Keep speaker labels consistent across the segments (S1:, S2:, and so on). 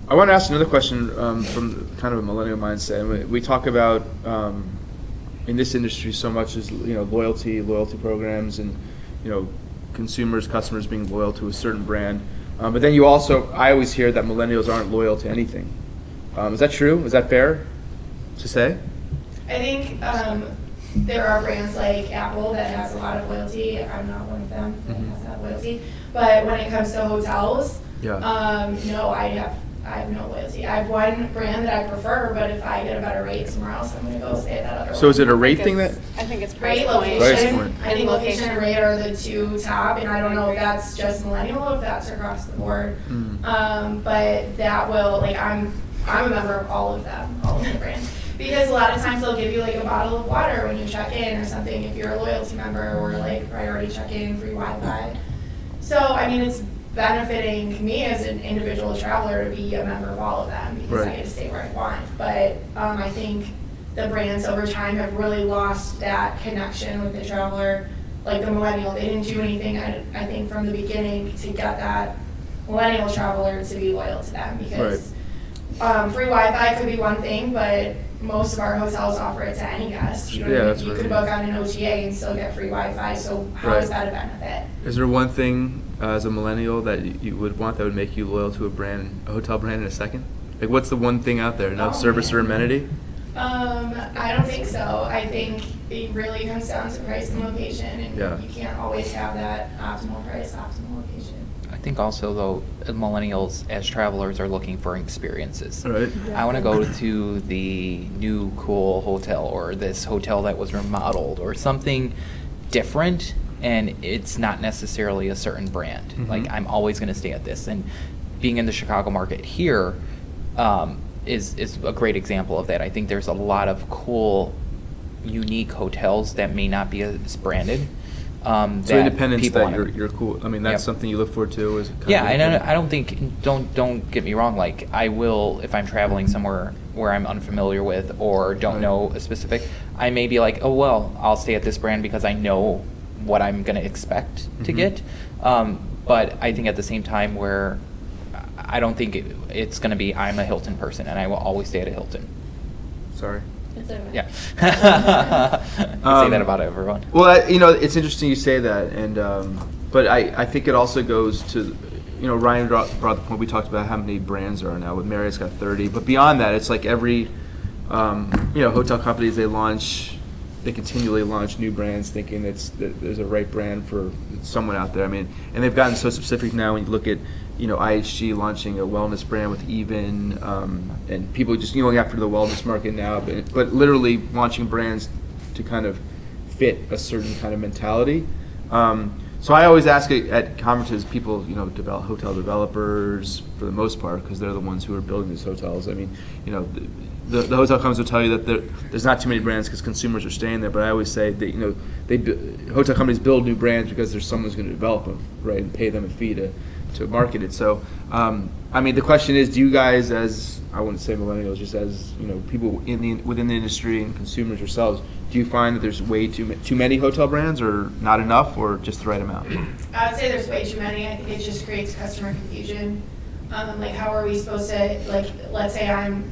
S1: I want to ask another question from kind of a millennial mindset. We talk about in this industry so much as loyalty programs, and consumers, customers being loyal to a certain brand. But then I always hear that millennials aren't loyal to anything. Is that true? Is that fair to say?
S2: I think there are brands like Apple that has a lot of loyalty. I'm not one of them that has that loyalty. But when it comes to hotels, no, I have no loyalty. I have one brand that I prefer, but if I get a better rate somewhere else, I'm going to go stay at that other one.
S1: So is it a rate thing that?
S3: I think it's price
S2: rate,
S3: point.
S2: location. I think location and rate are the two top, and I don't know if that's just millennial or if that's across the board. But that will, I'm a member of all of them, all of the brands. Because a lot of times they'll give you a bottle of water when you check in or something if you're a loyalty member, or priority check-in, free Wi-Fi. So, I mean, it's benefiting me as an individual traveler to be a member of all of them because I get to stay where I want. But I think the brands over time have really lost that connection with the traveler. Like the millennial, they didn't do anything, I think, from the beginning to get that millennial traveler to be loyal to them because free Wi-Fi could be one thing, but most of our hotels offer it to any guest. You could book on an OTA and still get free Wi-Fi, so how is that a benefit?
S1: Is there one thing as a millennial that you would want that would make you loyal to a hotel brand in a second? What's the one thing out there? No service or amenity?
S2: I don't think so. I think it really comes down to price and location, and you can't always have that optimal price, optimal location.
S4: I think also, though, millennials as travelers are looking for experiences.
S1: Right.
S4: I want to go to the new cool hotel, or this hotel that was remodeled, or something different, and it's not necessarily a certain brand. I'm always going to stay at this. And being in the Chicago market here is a great example of that. I think there's a lot of cool, unique hotels that may not be as branded.
S1: So independence, that you're cool. I mean, that's something you look forward to.
S4: I don't think. Don't get me wrong. I will, if I'm traveling somewhere where I'm unfamiliar with or don't know a specific, I may be like, oh well, I'll stay at this brand because I know what I'm going to expect to get. But I think at the same time, where I don't think it's going to be, I'm a Hilton person and I will always stay at a Hilton.
S1: Sorry.
S4: Yeah. I say that about everyone.
S1: Well, it's interesting you say that, and but I think it also goes to, Ryan brought the point. We talked about how many brands there are now. With Marriott's got 30, but beyond that, it's like every hotel companies they continually launch new brands, thinking that there's a right brand for someone out there. I mean, and they've gotten so specific now. When you look at IHG launching a wellness brand with Even, and people just going after the wellness market now, but literally launching brands to kind of fit a certain kind of mentality. So I always ask at conferences, people, hotel developers for the most part, because they're the ones who are building these hotels. I mean, the hotel companies will tell you that there's not too many brands because consumers are staying there. But I always say that hotel companies build new brands because there's someone who's going to develop them, right, and pay them a fee to market it. So, I mean, the question is, do you guys, as I wouldn't say millennials, just as people within the industry and consumers yourselves, do you find that there's way too many hotel brands, or not enough, or just the right amount?
S2: I would say there's way too many. I think it just creates customer confusion. How are we supposed to, let's say I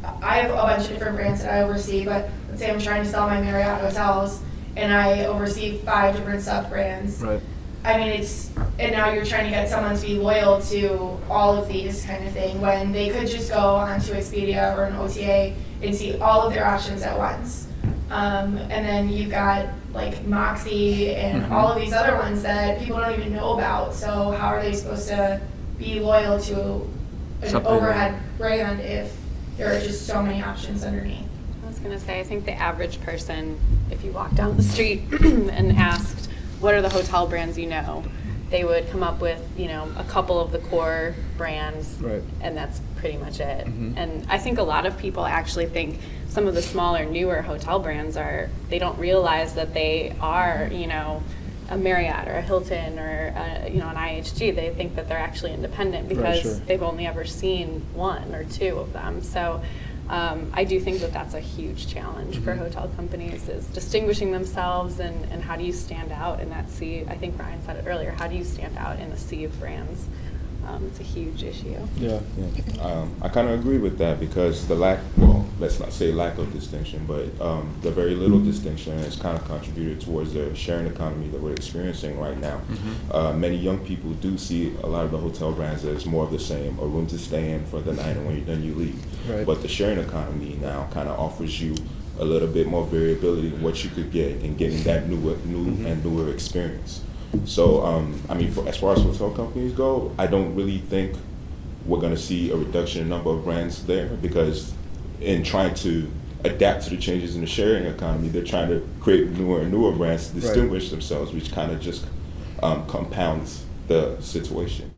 S2: have a bunch of different brands that I oversee, but let's say I'm trying to sell my Marriott hotels and I oversee 5 different sub-brands.
S1: Right.
S2: I mean, and now you're trying to get someone to be loyal to all of these kind of thing, when they could just go onto Expedia or an OTA and see all of their options at once. And then you've got Moxie and all of these other ones that people don't even know about. So how are they supposed to be loyal to an overhead brand if there are just so many options underneath?
S3: I was going to say, I think the average person, if you walk down the street and asked, what are the hotel brands they would come up with, a couple of the core brands, and that's pretty much it. And I think a lot of people actually think some of the smaller, newer hotel brands they don't realize that they are, a Marriott or a Hilton or an IHG. They think that they're actually independent because they've only ever seen 1 or 2 of them. So I do think that that's a huge challenge for hotel companies, is distinguishing themselves, and how do you stand out in that sea. I think Ryan said it earlier, how do you stand out in a sea of brands? It's a huge issue.
S1: Yeah.
S5: Yeah. I kind of agree with that because the lack, well, let's not say lack of distinction, but the very little distinction has kind of contributed towards the sharing economy that we're experiencing right now. Many young people do see a lot of the hotel brands as more of the same, a room to stay in for the night, and when you're done, you leave.
S1: Right.
S5: But the sharing economy now kind of offers you a little bit more variability in what you could get in getting that new and newer experience. So, I mean, as far as hotel companies go, I don't really think we're going to see a reduction in number of brands there because in trying to adapt to the changes in the sharing economy, they're trying to create newer and newer brands to distinguish themselves, which kind of just compounds the situation.